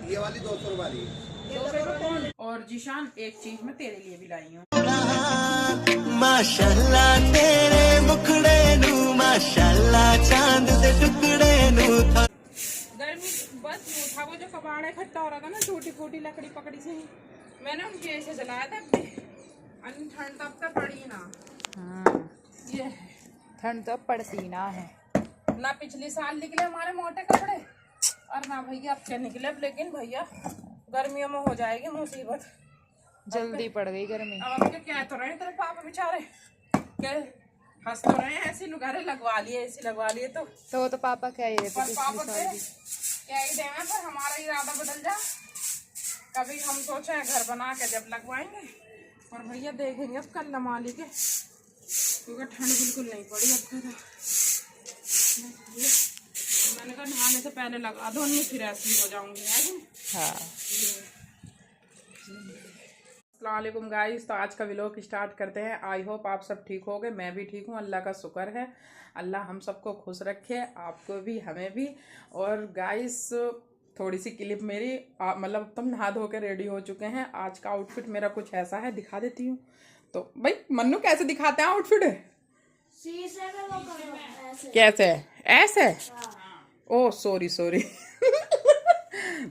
ये वाली 200 वाली है। और जीशान एक चीज मैं तेरे लिए भी लाई हूँ। माशाल्लाह तेरे मुखड़े नू माशाल्लाह चांद दे टुकड़े नू। गर्मी बस था वो जो कबाड़ इकट्ठा हो रहा था ना, छोटी छोटी लकड़ी पकड़ी से ही मैंने उनकी ऐसे जलाया था। ठंड तब तक पड़ी ना। ये ठंड तो पड़ती ना है ना। पिछले साल निकले हमारे मोटे कपड़े और ना भैया अब के निकले। लेकिन भैया गर्मियों में हो जाएगी मुसीबत, जल्दी पड़ गई गर्मी। अब के क्या तो रहे तेरे पापा बेचारे क्या हंस तो रहे हैं। ऐसी लुगारे लगवा लिए, ऐसी लगवा लिए तो वो तो पापा कह ही रहे थे पिछले पापा साल भी। क्या ही देना, पर हमारा इरादा बदल जा। कभी हम सोचे हैं घर बना के जब लगवाएंगे, और भैया देखेंगे अब कल माली के, क्योंकि ठंड बिल्कुल नहीं पड़ी अब फिर। मैंने कहा नहाने से पहले लगा दो, नहीं फिर ऐसी हो जाऊंगी। है हाँ। अस्सलामुअलैकुम गाइस, तो आज का व्लॉग स्टार्ट करते हैं। आई होप आप सब ठीक होगे। मैं भी ठीक हूँ, अल्लाह का शुक्र है। अल्लाह हम सबको खुश रखे, आपको भी हमें भी। और गाइस थोड़ी सी क्लिप मेरी मतलब तुम नहा धो के रेडी हो चुके हैं। आज का आउटफिट मेरा कुछ ऐसा है, दिखा देती हूँ। तो भाई मन्नू कैसे दिखाते हैं आउटफिट? कैसे? ऐसे? ओह सॉरी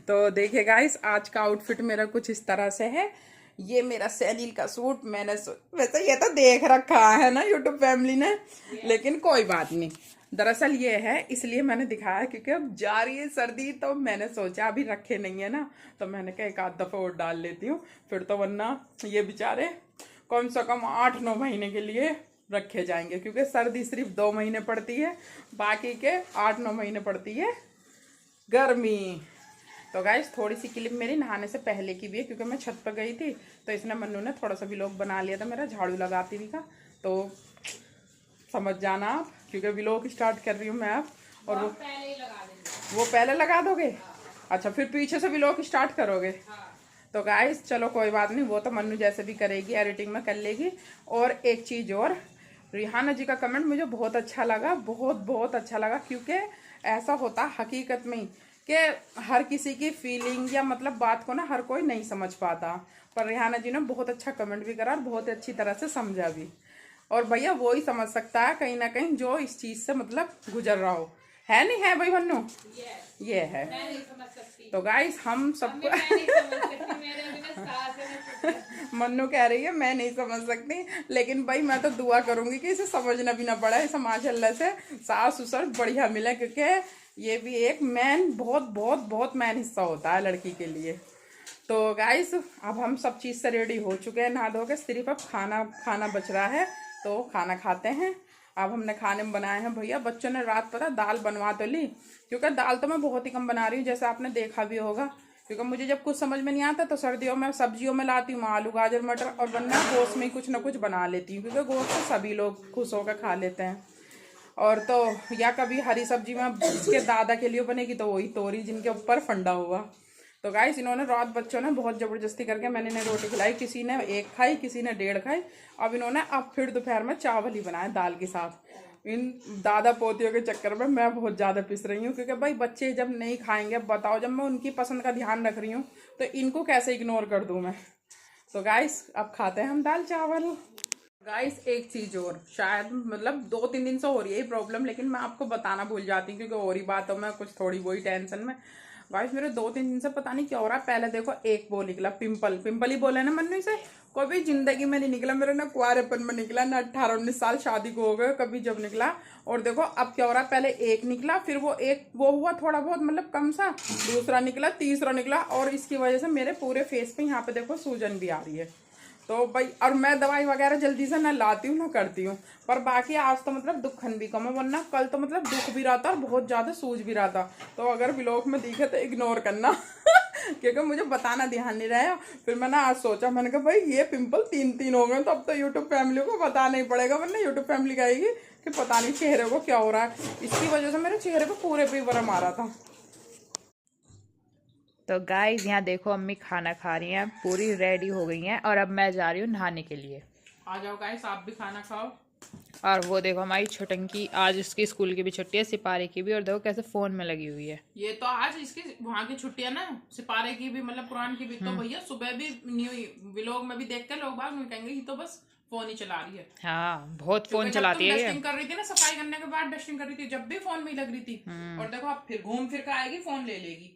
तो देखिए गाइस, आज का आउटफिट मेरा कुछ इस तरह से है। ये मेरा सैलिल का सूट मैंने वैसे ये तो देख रखा है ना यूट्यूब फैमिली ने, लेकिन कोई बात नहीं। दरअसल ये है इसलिए मैंने दिखाया क्योंकि अब जा रही है सर्दी, तो मैंने सोचा अभी रखे नहीं है ना, तो मैंने कहा एक आध दफा और डाल लेती हूँ, फिर तो वरना ये बेचारे कम से कम 8-9 महीने के लिए रखे जाएंगे, क्योंकि सर्दी सिर्फ 2 महीने पड़ती है, बाकी के 8-9 महीने पड़ती है गर्मी। तो गाइस थोड़ी सी क्लिप मेरी नहाने से पहले की भी है, क्योंकि मैं छत पर गई थी, तो इसने मन्नू ने थोड़ा सा व्लॉग बना लिया था मेरा झाड़ू लगाती हुई का, तो समझ जाना आप, क्योंकि व्लॉग स्टार्ट कर रही हूँ मैं अब। और वो पहले लगा दोगे? अच्छा, फिर पीछे से व्लॉग स्टार्ट करोगे? तो गाइस चलो कोई बात नहीं, वो तो मन्नू जैसे भी करेगी, एडिटिंग में कर लेगी। और एक चीज़ और, रिहाना जी का कमेंट मुझे बहुत अच्छा लगा, बहुत अच्छा लगा, क्योंकि ऐसा होता हकीकत में कि हर किसी की फीलिंग या मतलब बात को ना हर कोई नहीं समझ पाता, पर रिहाना जी ने बहुत अच्छा कमेंट भी करा और बहुत अच्छी तरह से समझा भी। और भैया वो ही समझ सकता है कहीं ना कहीं जो इस चीज़ से मतलब गुजर रहा हो, है नहीं है भाई मन्नू? ये है। तो गाइस हम सबको मन्नू कह रही है मैं नहीं समझ सकती, लेकिन भाई मैं तो दुआ करूंगी कि इसे समझना भी ना पड़ा, इसे माशाल्लाह से सास ससुर बढ़िया मिले, क्योंकि ये भी एक बहुत मैन हिस्सा होता है लड़की के लिए। तो गाइस अब हम सब चीज़ से रेडी हो चुके हैं नहा धो के, सिर्फ अब खाना बच रहा है, तो खाना खाते हैं। अब हमने खाने में बनाए हैं भैया, बच्चों ने रात पता दाल बनवा तो ली, क्योंकि दाल तो मैं बहुत ही कम बना रही हूँ, जैसे आपने देखा भी होगा, क्योंकि मुझे जब कुछ समझ में नहीं आता तो सर्दियों में सब्जियों में लाती हूँ आलू गाजर मटर, और वरना गोश्त में कुछ ना कुछ बना लेती हूँ, क्योंकि गोश्त तो सभी लोग खुश होकर खा लेते हैं। और तो या कभी हरी सब्जी में जिसके दादा के लिए बनेगी तो वही तोरी जिनके ऊपर फंडा हुआ। तो गाइस इन्होंने रात बच्चों ने बहुत ज़बरदस्ती करके मैंने इन्हें रोटी खिलाई, किसी ने 1 खाई, किसी ने 1.5 खाई। अब इन्होंने अब फिर दोपहर में चावल ही बनाए दाल के साथ। इन दादा पोतियों के चक्कर में मैं बहुत ज़्यादा पिस रही हूँ, क्योंकि भाई बच्चे जब नहीं खाएंगे, बताओ, जब मैं उनकी पसंद का ध्यान रख रही हूँ तो इनको कैसे इग्नोर कर दूँ मैं। तो गाइस अब खाते हैं हम दाल चावल। गाइस एक चीज़ और, शायद मतलब 2-3 दिन से हो रही है प्रॉब्लम, लेकिन मैं आपको बताना भूल जाती हूँ, क्योंकि और ही बातों में कुछ थोड़ी वही टेंशन में। गाइस मेरे 2-3 दिन से पता नहीं क्या हो रहा है। पहले देखो एक वो निकला पिंपल ही बोले ना मन्नू से, कभी जिंदगी में नहीं निकला मेरे, ना कुआरेपन में निकला, ना 18-19 साल शादी को हो गए कभी जब निकला। और देखो अब क्या हो रहा है, पहले एक निकला, फिर वो हुआ थोड़ा बहुत मतलब कम सा, दूसरा निकला, तीसरा निकला, और इसकी वजह से मेरे पूरे फेस पे यहाँ पे देखो सूजन भी आ रही है। तो भाई और मैं दवाई वगैरह जल्दी से ना लाती हूँ ना करती हूँ, पर बाकी आज तो मतलब दुखन भी कम है, वरना कल तो मतलब दुख भी रहा था और बहुत ज़्यादा सूझ भी रहा था। तो अगर व्लॉग में दिखे तो इग्नोर करना क्योंकि मुझे बताना ध्यान नहीं रहा। फिर मैंने आज सोचा, मैंने कहा भाई ये पिंपल 3 हो गए, तो अब तो यूट्यूब फैमिली को बताना ही पड़ेगा, वरना यूट्यूब फैमिली कहेगी कि पता नहीं चेहरे को क्या हो रहा है। इसकी वजह से मेरे चेहरे पर पूरे पे वर्म आ रहा था। तो गाइस यहाँ देखो अम्मी खाना खा रही हैं, पूरी रेडी हो गई हैं, और अब मैं जा रही हूँ नहाने के लिए। आ जाओ गाइस आप भी खाना खाओ। और वो देखो हमारी छोटंकी, आज उसकी स्कूल की भी छुट्टी है, सिपारे की भी, और देखो कैसे फोन में लगी हुई है। ये तो आज इसकी वहाँ की छुट्टी है ना, सिपारे की भी मतलब कुरान की भी, तो भैया सुबह भी न्यू व्लॉग में भी देखते लोग बाग में कहेंगे ये तो बस फोन ही चला रही है। हाँ, बहुत फोन क्योंकि जब चलाती तुम है ये। डस्टिंग कर रही थी ना, सफाई करने के बाद डस्टिंग कर रही थी, जब भी फोन में ही लग रही थी। और देखो अब फिर घूम फिर के आएगी, फोन ले लेगी।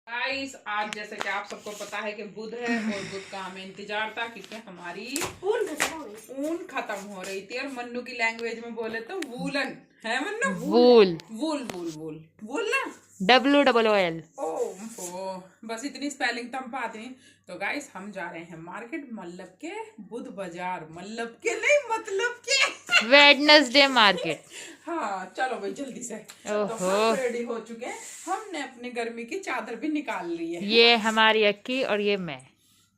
गाइस आज जैसे कि आप सबको पता है कि बुध है, और बुध का हमें इंतजार था क्योंकि हमारी ऊन खत्म हो रही थी, और मन्नू की लैंग्वेज में बोले तो वूलन है मन्नू, वूल वूल वूल वूल वूल ना, WOOL। ओ बस इतनी स्पेलिंग तो हम पाते नहीं। तो गाइस हम जा रहे हैं मार्केट, मतलब के बुध बाजार, मतलब के नहीं मतलब के वेडनेसडे मार्केट। हाँ चलो भाई जल्दी से। तो ओहो। हम रेडी हो चुके हैं, हमने अपनी गर्मी की चादर भी निकाल ली है। ये हमारी अक्की और ये मैं।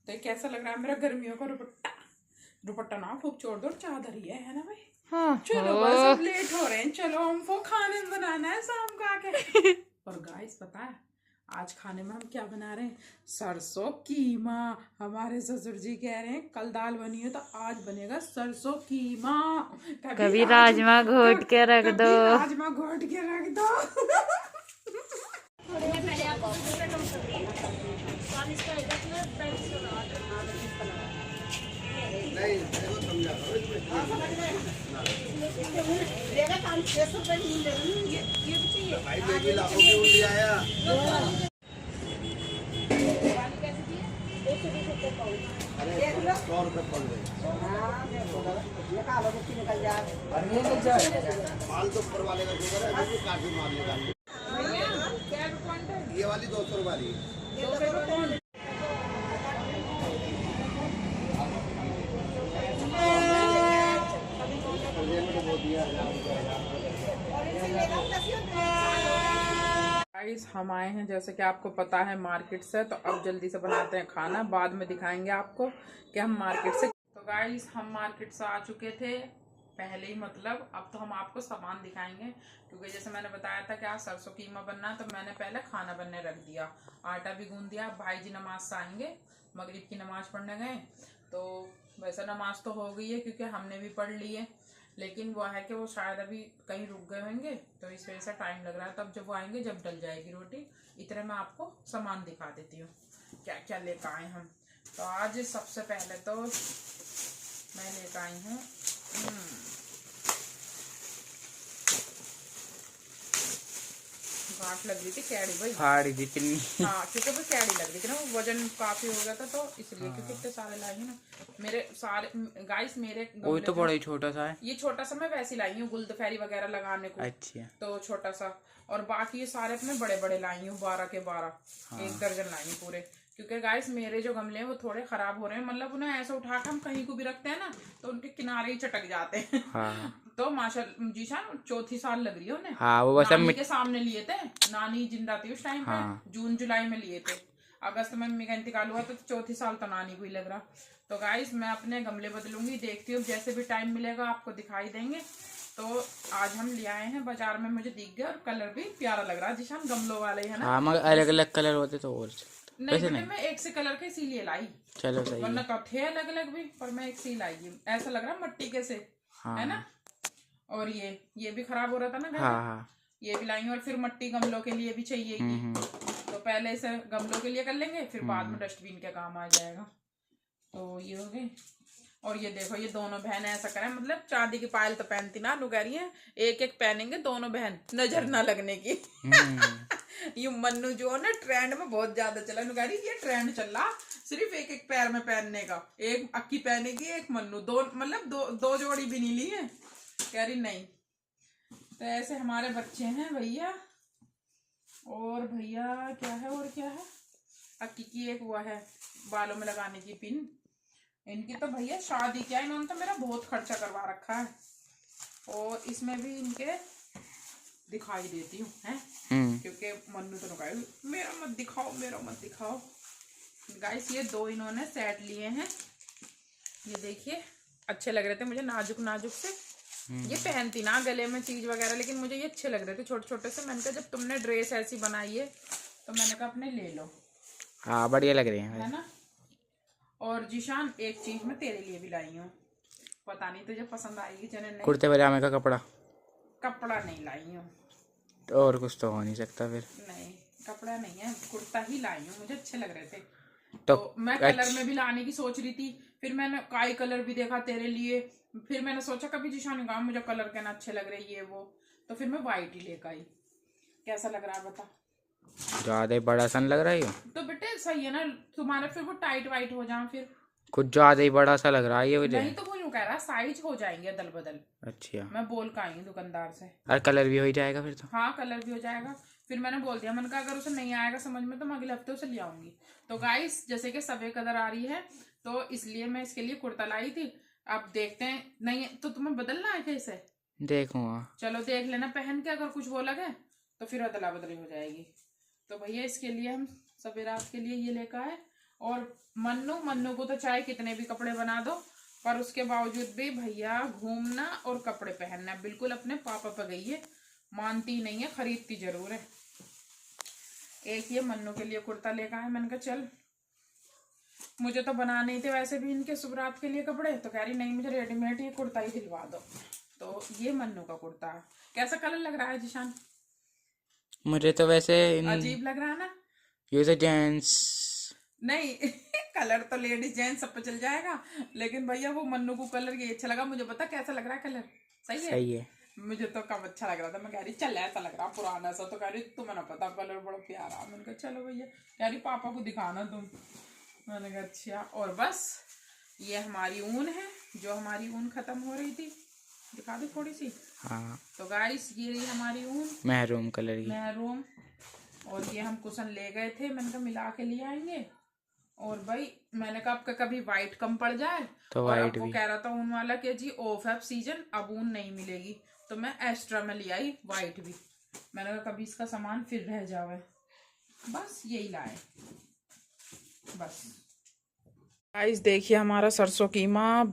तो ये कैसा लग रहा है मेरा गर्मियों का दुपट्टा? दुपट्टा ना खूब छोड़ दो, चादर ही है ना भाई। हाँ, चलो बस अब लेट हो रहे हैं, चलो हमको खाने बनाना है शाम का आके। और गाइस पता है आज खाने में हम क्या बना रहे हैं? सरसों कीमा। हमारे ससुर जी कह रहे हैं कल दाल बनी है तो आज बनेगा सरसों कीमा। कभी राजमा घोट के रख दो। राजमा घोट के रख दो। नहीं देखो समझा भाई बेबी लाखों की उंगली आया। अरे 100 रुपये पड़ गए। माल तो ऊपर वाले का शुगर है, अभी काफी माल निकाल। ये वाली 200 रुपये वाली। गाइस हम आए हैं जैसे कि आपको पता है मार्केट से, तो अब जल्दी से बनाते हैं खाना, बाद में दिखाएंगे आपको कि हम मार्केट से। तो गाइस हम मार्केट से आ चुके थे पहले ही, मतलब अब तो हम आपको सामान दिखाएंगे, क्योंकि जैसे मैंने बताया था कि आज सरसों कीमा बनना है, तो मैंने पहले खाना बनने रख दिया, आटा भी गूंद दिया। भाई जी नमाज से आएंगे, मगरिब की नमाज पढ़ने गए, तो वैसे नमाज तो हो गई है क्योंकि हमने भी पढ़ ली है, लेकिन वो है कि वो शायद अभी कहीं रुक गए होंगे, तो इस वजह से टाइम लग रहा है। तब जब वो आएंगे जब डल जाएगी रोटी। इतने मैं आपको सामान दिखा देती हूँ क्या क्या लेकर आए हम। तो आज सबसे पहले तो मैं लेकर आई हूँ गांठ लग रही थी कैड़ी भाई, फाड़ी दी पिन्नी। हाँ क्योंकि वो कैड़ी लग रही थी ना, वो वजन काफी हो गया था, तो इसलिए क्योंकि इतने सारे लाई हूँ ना मेरे सारे। गाइस मेरे वो तो बड़ा ही छोटा सा है। ये छोटा सा मैं वैसे लाई हूँ गुलदफेरी वगैरह लगाने को। अच्छा। तो छोटा सा, और बाकी ये सारे अपने बड़े बड़े लाई हूँ, 12 के 12 1 दर्जन लाई हूँ पूरे। क्योंकि गाइस मेरे जो गमले हैं वो थोड़े खराब हो रहे हैं, मतलब उन्हें ऐसा उठा के हम कहीं को भी रखते हैं ना तो उनके किनारे ही चटक जाते हैं। हाँ। तो माशाल्लाह जीशान 4थी साल लग रही है उन्हें। हाँ, वो बस नानी के सामने लिए थे, नानी जिंदा थी उस टाइम पे। हाँ। जून जुलाई में लिए थे, अगस्त में मम्मी का इंतकाल हुआ, तो 4थी साल तो नानी को ही लग रहा। तो गाइस मैं अपने गमले बदलूंगी, देखती हूँ जैसे भी टाइम मिलेगा आपको दिखाई देंगे। तो आज हम ले आए हैं बाजार में, मुझे दिख गया और कलर भी प्यारा लग रहा है जिशान, गमलों वाले है ना। हाँ, मगर अलग अलग कलर होते तो और नहीं, मैं एक से कलर के इसीलिए लाई, चलो सही वरना तो थे अलग अलग भी, पर मैं एक से ही लाई। ऐसा लग रहा है मट्टी के से, है ना। और ये भी खराब हो रहा था ना घर में, ये भी लाई। और फिर मट्टी गमलों के लिए भी चाहिए, तो पहले इसे गमलों के लिए कर लेंगे, फिर बाद में डस्टबिन के काम आ जाएगा। तो ये हो गए। और ये देखो ये दोनों बहन ऐसा करें, मतलब चांदी की पायल तो पहनती ना, नु कह रही है एक एक पहनेंगे दोनों बहन, नजर ना लगने की। ये मन्नू जो है ना ट्रेंड में बहुत ज्यादा चला, नु कह रही ये ट्रेंड चल रहा सिर्फ एक एक पैर में पहनने का, एक अक्की पहनेगी एक मन्नू, दो मतलब दो जोड़ी भी नहीं ली है, कह रही नहीं। तो ऐसे हमारे बच्चे हैं भैया। और भैया क्या है, और क्या है, अक्की की एक हुआ है बालों में लगाने की पिन। इनकी तो भैया शादी क्या, इन्होंने तो मेरा बहुत खर्चा करवा रखा है। और इसमें भी इनके दिखाई देती हूँ है, क्योंकि मन्नू तो नुकाई मेरा मत दिखाओ, मेरा मत दिखाओ। गाइस ये दो इन्होंने सेट लिए हैं, ये देखिए अच्छे लग रहे थे मुझे, नाजुक नाजुक से। ये पहनती ना गले में चीज वगैरह, लेकिन मुझे ये अच्छे लग रहे थे छोटे छोटे से। मैंने कहा जब तुमने ड्रेस ऐसी बनाई है तो मैंने कहा अपने ले लो। हाँ, बढ़िया लग रहे हैं है ना। और जीशान एक चीज मैं तेरे लिए भी लाई हूँ, पता नहीं तुझे पसंद आएगी चने नहीं। कुर्ते पजामे का कपड़ा कपड़ा नहीं लाई हूँ, और कुछ तो हो नहीं सकता फिर। नहीं कपड़ा नहीं है, कुर्ता ही लाई हूँ, मुझे अच्छे लग रहे थे। तो तो मैं कलर में भी लाने की सोच रही थी, फिर मैंने काई कलर भी देखा तेरे लिए, फिर मैंने सोचा कभी जिशान ने कहा मुझे कलर के ना अच्छे लग रहे ये वो, तो फिर मैं वाइट ही लेकर आई। कैसा लग रहा है बता? ज्यादा ही बड़ा सा लग रहा है ये। तो बेटे सही है ना, तुम्हारे फिर वो टाइट वाइट हो जाए फिर। कुछ ज्यादा ही बड़ा सा लग रहा है ये मुझे। नहीं तो वो यूं कह रहा साइज हो जाएंगे अदल बदल। अच्छा, मैं बोल का आई हूँ दुकानदार से। और कलर भी हो ही जाएगा फिर तो। हाँ कलर भी हो जाएगा। फिर मैंने बोल दिया, मैंने कहा अगर उसे नहीं आएगा समझ में तो मैं अगले हफ्ते उसे ले आऊंगी। तो गाइस जैसे कि सवे कलर आ रही है तो इसलिए मैं इसके लिए कुर्ता लाई थी। अब देखते हैं, नहीं तो तुम्हें बदलना है कैसे? देखूंगा। चलो देख लेना पहन के, अगर कुछ वो लगे तो फिर अदला बदली हो जाएगी। तो भैया इसके लिए हम सवेरात के लिए ये लेकर आए। और मन्नू को तो चाहे कितने भी कपड़े बना दो, पर उसके बावजूद भी भैया घूमना और कपड़े पहनना बिल्कुल अपने पापा पे गई है, मानती नहीं है, खरीदती जरूर है। एक ये मन्नू के लिए कुर्ता लेकर आए, मैंने कहा चल मुझे तो बनाने ही थे वैसे भी इनके सुबरात के लिए कपड़े, तो कह रही नहीं मुझे रेडीमेड ये कुर्ता ही दिलवा दो। तो ये मन्नू का कुर्ता है। कैसा कलर लग रहा है जिशान? मुझे तो वैसे अजीब लग रहा है ना? ये तो जेंट्स नहीं कलर तो लेडीज जेंट्स सब पे चल जाएगा, लेकिन भैया वो मन्नू को कलर ये अच्छा लगा। मुझे पता कैसा लग रहा है कलर? सही है, सही है। मुझे तो कब अच्छा लग रहा था, मैं कह रही चल ऐसा लग रहा पुराना सा, तो कह रही तुम्हें ना पता कलर बड़ा प्यारा। मैंने कहा चलो भैया, कह रही पापा को दिखाना तुम। मैंने कहा अच्छा। और बस ये हमारी ऊन है, जो हमारी ऊन खत्म हो रही थी, दिखा दो थोड़ी सी। हाँ, तो गाइस ये रही हमारी ऊन महरूम कलर की। महरूम। और ये हम कुशन ले गए थे, मैंने कहा मिला के ले आएंगे। और भाई मैंने कहा आपका कभी वाइट कम पड़ जाए तो और वाइट अब वो भी। कह रहा था ऊन वाला कि जी ऑफ है सीजन, अब ऊन नहीं मिलेगी, तो मैं एक्स्ट्रा में ले आई वाइट भी। मैंने कहा कभी इसका सामान फिर रह जावे, बस यही लाए बस। गाइस देखिए हमारा सरसों कीमा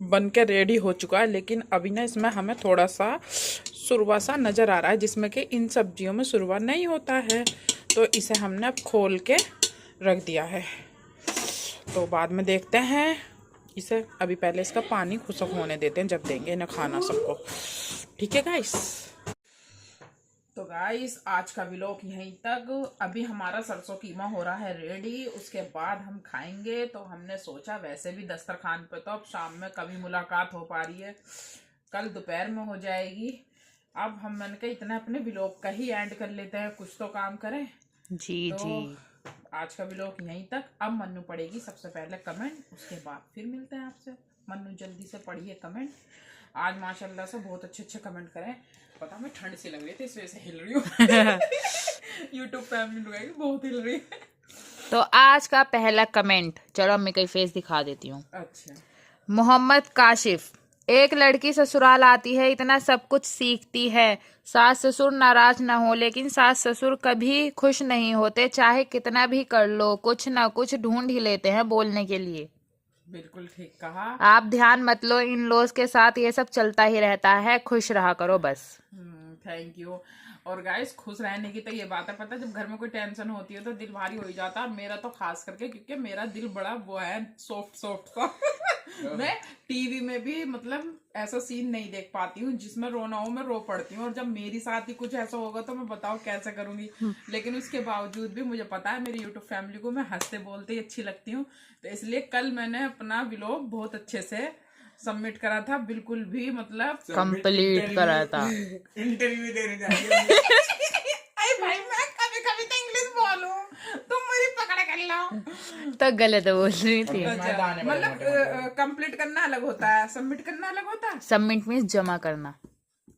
बन के रेडी हो चुका है, लेकिन अभी ना इसमें हमें थोड़ा सा सुरवा सा नज़र आ रहा है, जिसमें कि इन सब्जियों में सुरवा नहीं होता है। तो इसे हमने अब खोल के रख दिया है, तो बाद में देखते हैं इसे। अभी पहले इसका पानी खुशक होने देते हैं, जब देंगे इन्हें खाना सबको। ठीक है गाइस? तो गाइस आज का व्लॉग यहीं तक। अभी हमारा सरसों कीमा हो रहा है रेडी, उसके बाद हम खाएंगे। तो हमने सोचा वैसे भी दस्तरखान पे तो अब शाम में कभी मुलाकात हो पा रही है, कल दोपहर में हो जाएगी। अब हम मैंने कहा इतना अपने व्लॉग का ही एंड कर लेते हैं, कुछ तो काम करें। जी तो जी। आज का व्लॉग यहीं तक। अब मन्नू पढ़ेगी सबसे पहले कमेंट, उसके बाद फिर मिलते हैं आपसे। मन्नू जल्दी से पढ़िए कमेंट। आज माशाल्लाह से बहुत अच्छे अच्छे कमेंट करें। पता मैं ठंड से लग रही थी इस वजह से हिल रही हूँ। यूट्यूब फैमिली बहुत हिल रही है। तो आज का पहला कमेंट, चलो अम्मी का फेस दिखा देती हूँ। अच्छा। मोहम्मद काशिफ, एक लड़की ससुराल आती है, इतना सब कुछ सीखती है, सास ससुर नाराज ना हो, लेकिन सास ससुर कभी खुश नहीं होते, चाहे कितना भी कर लो, कुछ ना कुछ ढूंढ ही लेते हैं बोलने के लिए। बिल्कुल ठीक कहा। आप ध्यान मत लो, इन लॉज के साथ ये सब चलता ही रहता है, खुश रहा करो बस। Thank you. और गाइस खुश रहने की तो ये बात है, पता जब घर में कोई टेंशन होती है तो दिल भारी हो ही जाता है। मेरा तो खास करके क्योंकि मेरा दिल बड़ा वो है सॉफ्ट सॉफ्ट सा। मैं टीवी में भी मतलब ऐसा सीन नहीं देख पाती हूँ जिसमें रोना हो, मैं रो पड़ती हूँ। और जब मेरी साथ ही कुछ ऐसा होगा तो मैं बताओ कैसे करूंगी। लेकिन उसके बावजूद भी मुझे पता है मेरी यूट्यूब फैमिली को मैं हंसते बोलते ही अच्छी लगती हूँ। तो इसलिए कल मैंने अपना व्लॉग बहुत अच्छे से सबमिट करा था, बिल्कुल भी मतलब कंप्लीट करा था। इंटरव्यू देने जा रही है। अरे भाई मैं कभी कभी तो इंग्लिश बोलूं, तुम मेरी पकड़ कर लो। तो गलत बोल रही थी। मतलब कंप्लीट करना अलग होता है, सबमिट करना अलग होता है। सबमिट मीन्स जमा करना,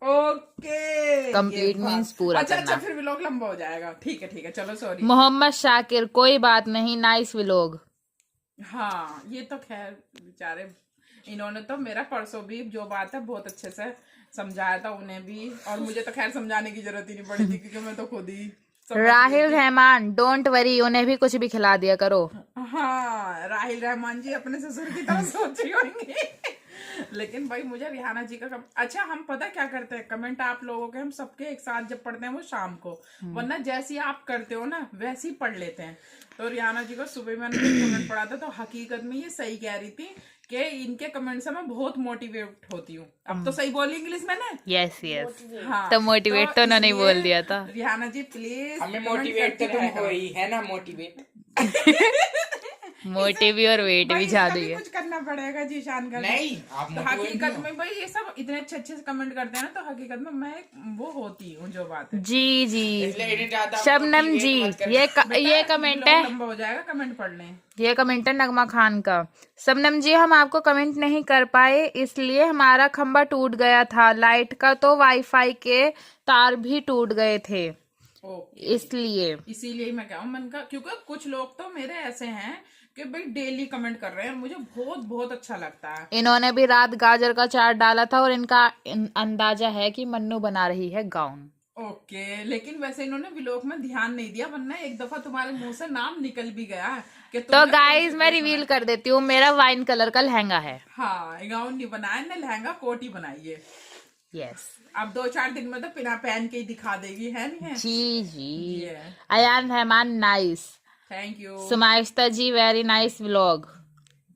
ओके। कंप्लीट मीन्स पूरा अच्छा करना। अच्छा, फिर व्लॉग लंबा हो जाएगा। ठीक है चलो सॉरी। मोहम्मद शाकिर, कोई बात नहीं, नाइस व्लॉग। हाँ ये तो खैर बेचारे इन्होंने तो मेरा परसों भी जो बात है बहुत अच्छे से समझाया था उन्हें भी, और मुझे तो खैर समझाने की जरूरत ही नहीं पड़ी थी क्योंकि मैं तो खुद ही राहिल रहमान, डोंट वरी, उन्हें भी कुछ भी खिला दिया करो। हाँ राहिल रहमान जी अपने ससुर की तरह सोच रही होंगी। लेकिन भाई मुझे रिहाना जी का अच्छा, हम पता क्या करते हैं, कमेंट आप लोगों के हम सबके एक साथ जब पढ़ते हैं वो शाम को, वरना जैसी आप करते हो ना वैसे ही पढ़ लेते हैं। तो रिहाना जी को सुबह मैंने कमेंट पढ़ा था, तो हकीकत में ये सही कह रही थी कि इनके कमेंट से मैं बहुत मोटिवेट होती हूँ। अब तो सही बोली इंग्लिश मैंने। यस यस, हाँ, तो मोटिवेट तो उन्होंने इसलिए बोल दिया था। रिहाना जी प्लीज हमें मोटिवेट तो तुम हो ही है ना, मोटिवेट। मोटे भी और वेट भी ज्यादा ही है। कुछ करना पड़ेगा जीशान का। नहीं, आप तो motivate हकीकत नहीं हो। में भाई ये सब इतने अच्छे अच्छे से कमेंट करते हैं ना, तो हकीकत में मैं वो होती हूँ जो बात है। जी जी, इसलिए इन्हें ज्यादा शबनम motivate जी, मत कर। ये कमेंट ब्लॉग है, लंबा हो जाएगा, कमेंट पढ़ लें। ये कमेंट है नगमा खान का। शबनम जी, हम आपको कमेंट नहीं कर पाए इसलिए हमारा खंबा टूट गया था, लाइट का तो वाईफाई के तार भी टूट गए थे, ओके, इसलिए। इसीलिए मैं क्या हूँ मन का, क्योंकि कुछ लोग तो मेरे ऐसे हैं कि भाई डेली कमेंट कर रहे हैं, मुझे बहुत बहुत अच्छा लगता है। इन्होंने भी रात गाजर का चाट डाला था और इनका अंदाजा है कि मन्नू बना रही है गाउन। ओके, लेकिन वैसे इन्होंने व्लॉग में ध्यान नहीं दिया, वरना एक दफा तुम्हारे मुंह से नाम निकल भी गया कि तो तुमने गाइस कौन मैं सी रिवील ड्रेस कर देती हूँ, मेरा वाइन कलर का लहंगा है। हाँ, गाउन नहीं बनाया ना, लहंगा कोट ही बनाइए। यस अब 2-4 दिन में तो बिना पहन के ही दिखा देगी, है नहीं है? जी जी। ये Ayan Rahman nice, thank you, Sumaishta ji very nice vlog.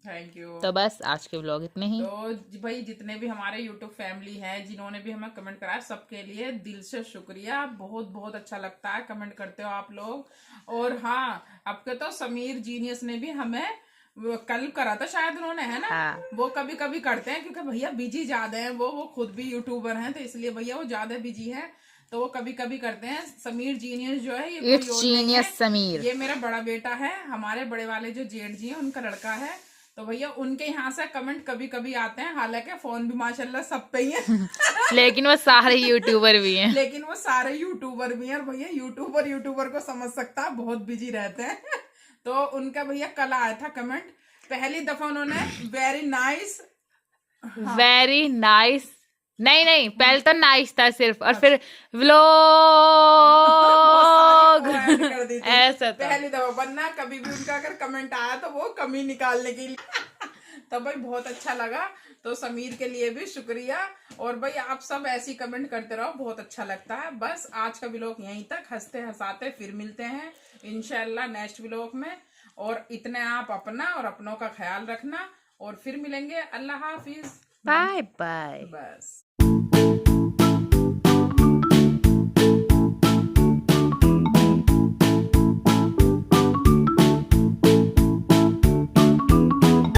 Thank you. तो बस आज के व्लॉग इतने ही। तो भाई जितने भी हमारे यूट्यूब फैमिली है, जिन्होंने भी हमें कमेंट करा, सबके लिए दिल से शुक्रिया। बहुत बहुत अच्छा लगता है कमेंट करते हो आप लोग। और हाँ, आपके तो समीर जीनियस ने भी हमें वो कल करा था शायद उन्होंने, है ना? हाँ। वो कभी कभी करते हैं क्योंकि भैया बिजी ज्यादा हैं, वो खुद भी यूट्यूबर हैं, तो इसलिए भैया वो ज्यादा बिजी है, तो वो कभी कभी करते हैं। समीर जीनियस जो है, ये कोई इट्स और नहीं है, जीनियस समीर। ये मेरा बड़ा बेटा है। हमारे बड़े वाले जो जेठ जी हैं उनका लड़का है, तो भैया उनके यहाँ से कमेंट कभी कभी आते हैं, हालांकि फोन भी माशाल्लाह सब पे ही है लेकिन वो सारे यूट्यूबर भी हैं। लेकिन वो सारे यूट्यूबर भी हैं, और भैया यूट्यूबर को समझ सकता है, बहुत बिजी रहते हैं तो उनका भैया कल आया था कमेंट, पहली दफा उन्होंने वेरी नाइस, वेरी नाइस, नहीं पहले तो नाइस था सिर्फ, और फिर व्लॉग कर दी थी ऐसा था। पहली दफा, वरना कभी भी उनका अगर कमेंट आया तो वो कमी निकालने के लिए तो भाई बहुत अच्छा लगा। तो समीर के लिए भी शुक्रिया, और भाई आप सब ऐसी कमेंट करते रहो, बहुत अच्छा लगता है। बस आज का व्लॉग यहीं तक, हंसते हंसाते फिर मिलते हैं इंशाल्लाह नेक्स्ट व्लॉग में। और इतने आप अपना और अपनों का ख्याल रखना, और फिर मिलेंगे। अल्लाह हाफिज, बाय बाय। बस।